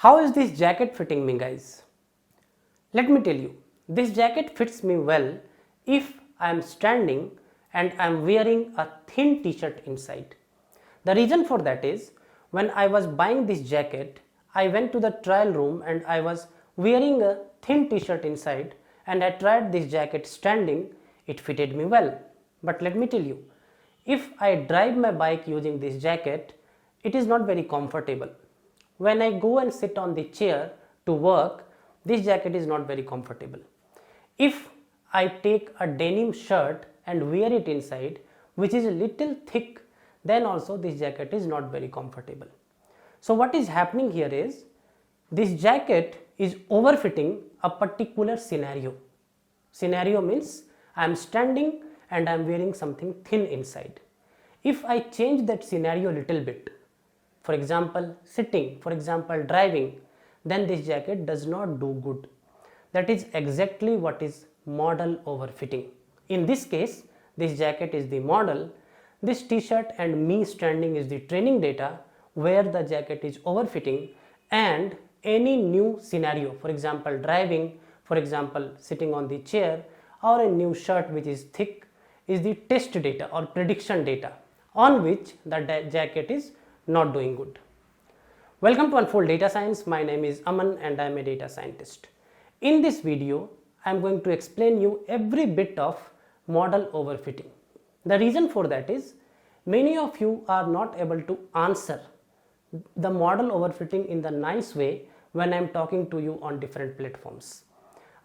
How is this jacket fitting me, guys? Let me tell you, this jacket fits me well if I am standing and I am wearing a thin t-shirt inside. The reason for that is when I was buying this jacket, I went to the trial room and I was wearing a thin t-shirt inside and I tried this jacket standing. It fitted me well. But let me tell you, if I drive my bike using this jacket, it is not very comfortable. When I go and sit on the chair to work, this jacket is not very comfortable. If I take a denim shirt and wear it inside, which is a little thick, then also this jacket is not very comfortable. So what is happening here is this jacket is overfitting a particular scenario. Scenario means I am standing and I am wearing something thin inside. If I change that scenario a little bit, for example sitting, for example driving, then this jacket does not do good. That is exactly what is model overfitting. In this case, this jacket is the model, this t-shirt and me standing is the training data where the jacket is overfitting, and any new scenario, for example driving, for example sitting on the chair, or a new shirt which is thick, is the test data or prediction data on which the jacket is not doing good. Welcome to Unfold Data Science. My name is Aman and I am a data scientist. In this video, I am going to explain you every bit of model overfitting. The reason for that is many of you are not able to answer the model overfitting in the nice way when I am talking to you on different platforms.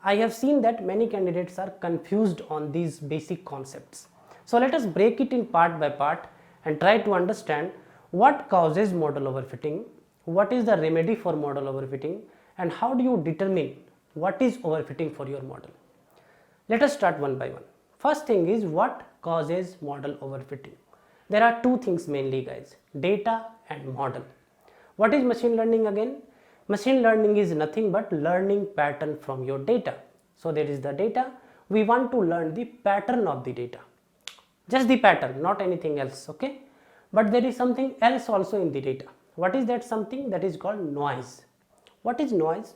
I have seen that many candidates are confused on these basic concepts. So let us break it in part by part and try to understand what causes model overfitting, what is the remedy for model overfitting, and how do you determine what is overfitting for your model. Let us start one by one. First thing is what causes model overfitting. There are two things mainly, guys: data and model. What is machine learning again? Machine learning is nothing but learning pattern from your data. So there is the data, we want to learn the pattern of the data, just the pattern, not anything else, okay? But there is something else also in the data. What is that something? That is called noise. What is noise?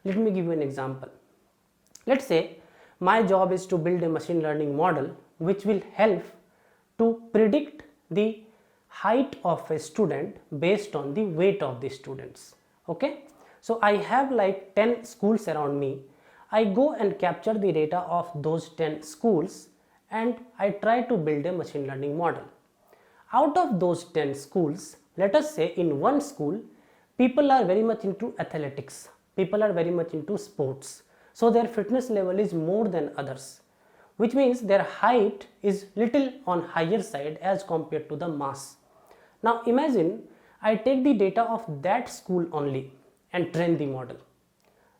Let me give you an example. Let's say my job is to build a machine learning model which will help to predict the height of a student based on the weight of the students. Okay, so I have like 10 schools around me. I go and capture the data of those 10 schools and I try to build a machine learning model. Out of those 10 schools, let us say in one school, people are very much into athletics, people are very much into sports, so their fitness level is more than others, which means their height is little on higher side as compared to the mass. Now imagine I take the data of that school only and train the model.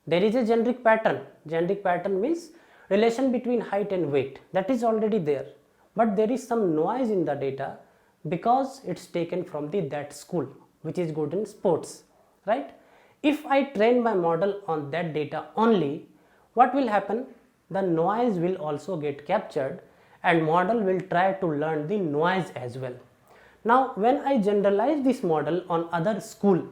There is a generic pattern. Generic pattern means relation between height and weight, that is already there, but there is some noise in the data because it's taken from that school which is good in sports, right? If I train my model on that data only, what will happen? The noise will also get captured and model will try to learn the noise as well. Now when I generalize this model on other school,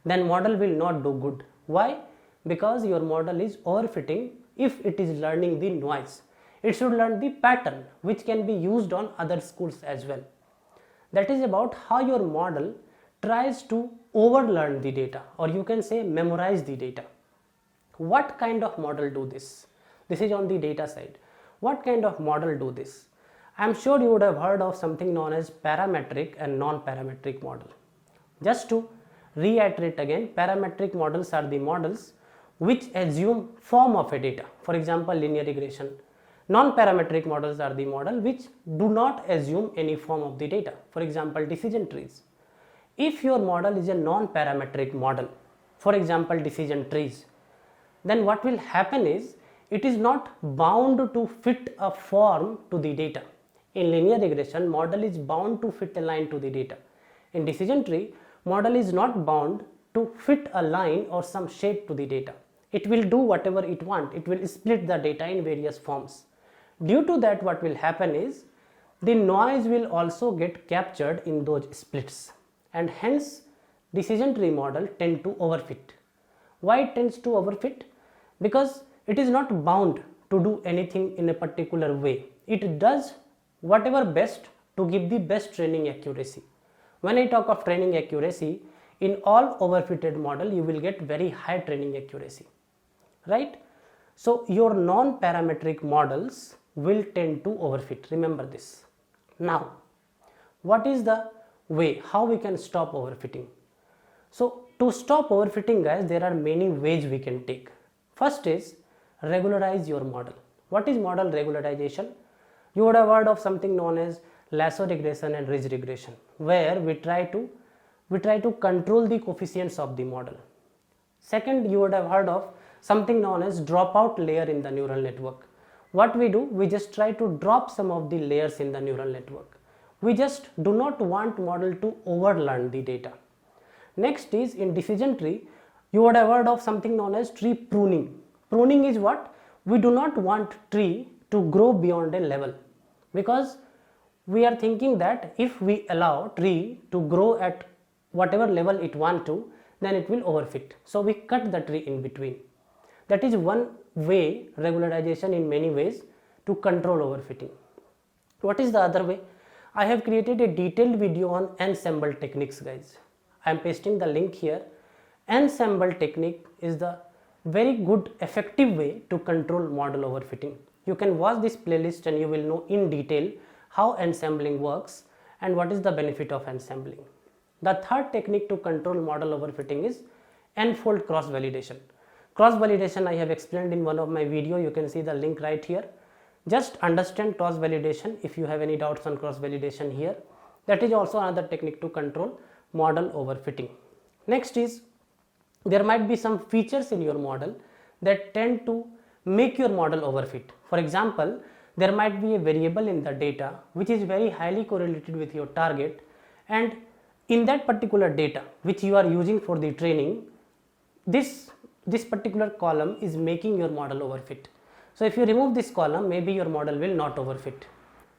then model will not do good. Why? Because your model is overfitting. If it is learning the noise, it should learn the pattern which can be used on other schools as well. That is about how your model tries to overlearn the data, or you can say memorize the data. What kind of model do this? This is on the data side. What kind of model do this? I am sure you would have heard of something known as parametric and non-parametric model. Just to reiterate again, parametric models are the models which assume form of a data, for example linear regression. Non-parametric models are the model which do not assume any form of the data, for example decision trees. If your model is a non-parametric model, for example decision trees, then what will happen is it is not bound to fit a form to the data. In linear regression, model is bound to fit a line to the data. In decision tree, model is not bound to fit a line or some shape to the data. It will do whatever it wants. It will split the data in various forms. Due to that, what will happen is the noise will also get captured in those splits, and hence decision tree model tend to overfit. Why it tends to overfit? Because it is not bound to do anything in a particular way. It does whatever best to give the best training accuracy. When I talk of training accuracy, in all overfitted model you will get very high training accuracy, right? So your non-parametric models will tend to overfit, remember this. Now, what is the way how we can stop overfitting? So to stop overfitting, guys, there are many ways we can take. First is regularize your model. What is model regularization? You would have heard of something known as lasso regression and ridge regression, where we try to control the coefficients of the model. Second, you would have heard of something known as dropout layer in the neural network. What we do, we just try to drop some of the layers in the neural network. We just do not want model to overlearn the data. Next is in decision tree, you would have heard of something known as tree pruning. Pruning is what? We do not want tree to grow beyond a level, because we are thinking that if we allow tree to grow at whatever level it want to, then it will overfit. So we cut the tree in between. That is one way, regularization in many ways, to control overfitting. What is the other way? I have created a detailed video on ensemble techniques, guys. I am pasting the link here. Ensemble technique is the very good effective way to control model overfitting. You can watch this playlist and you will know in detail how ensembling works and what is the benefit of ensembling. The third technique to control model overfitting is n-fold cross validation. Cross validation I have explained in one of my video. You can see the link right here. Just understand cross validation if you have any doubts on cross validation here. That is also another technique to control model overfitting. Next is, there might be some features in your model that tend to make your model overfit. For example, there might be a variable in the data which is very highly correlated with your target, and in that particular data which you are using for the training, this particular column is making your model overfit. So if you remove this column, maybe your model will not overfit.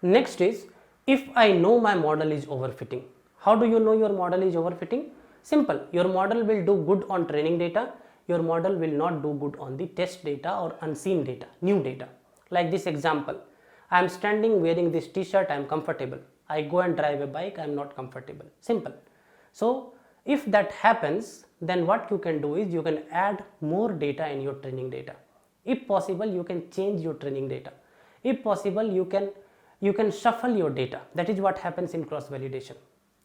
Next is, if I know my model is overfitting. How do you know your model is overfitting? Simple. Your model will do good on training data. Your model will not do good on the test data or unseen data, new data. Like this example. I am standing wearing this t-shirt, I am comfortable. I go and drive a bike, I am not comfortable. Simple. So if that happens, then what you can do is you can add more data in your training data. If possible, you can change your training data. If possible, you can shuffle your data. That is what happens in cross validation,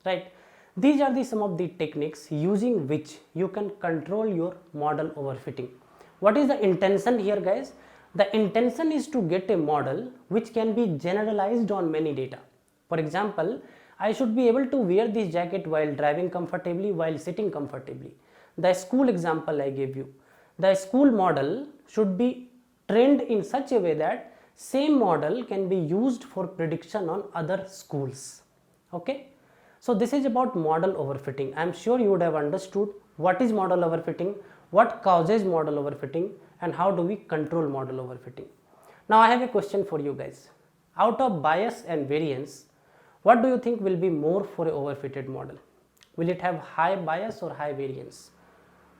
right? These are some of the techniques using which you can control your model overfitting. What is the intention here, guys? The intention is to get a model which can be generalized on many data. For example, I should be able to wear this jacket while driving comfortably, while sitting comfortably. The school example I gave you. The school model should be trained in such a way that same model can be used for prediction on other schools. Okay. So this is about model overfitting. I am sure you would have understood what is model overfitting, what causes model overfitting, and how do we control model overfitting. Now I have a question for you guys. Out of bias and variance, what do you think will be more for a overfitted model? Will it have high bias or high variance?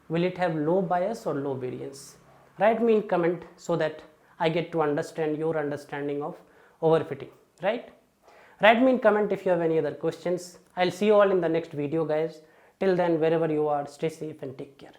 Will it have low bias or low variance? Write me in comment so that I get to understand your understanding of overfitting, right? Write me in comment if you have any other questions. I'll see you all in the next video, guys. Till then, wherever you are, stay safe and take care.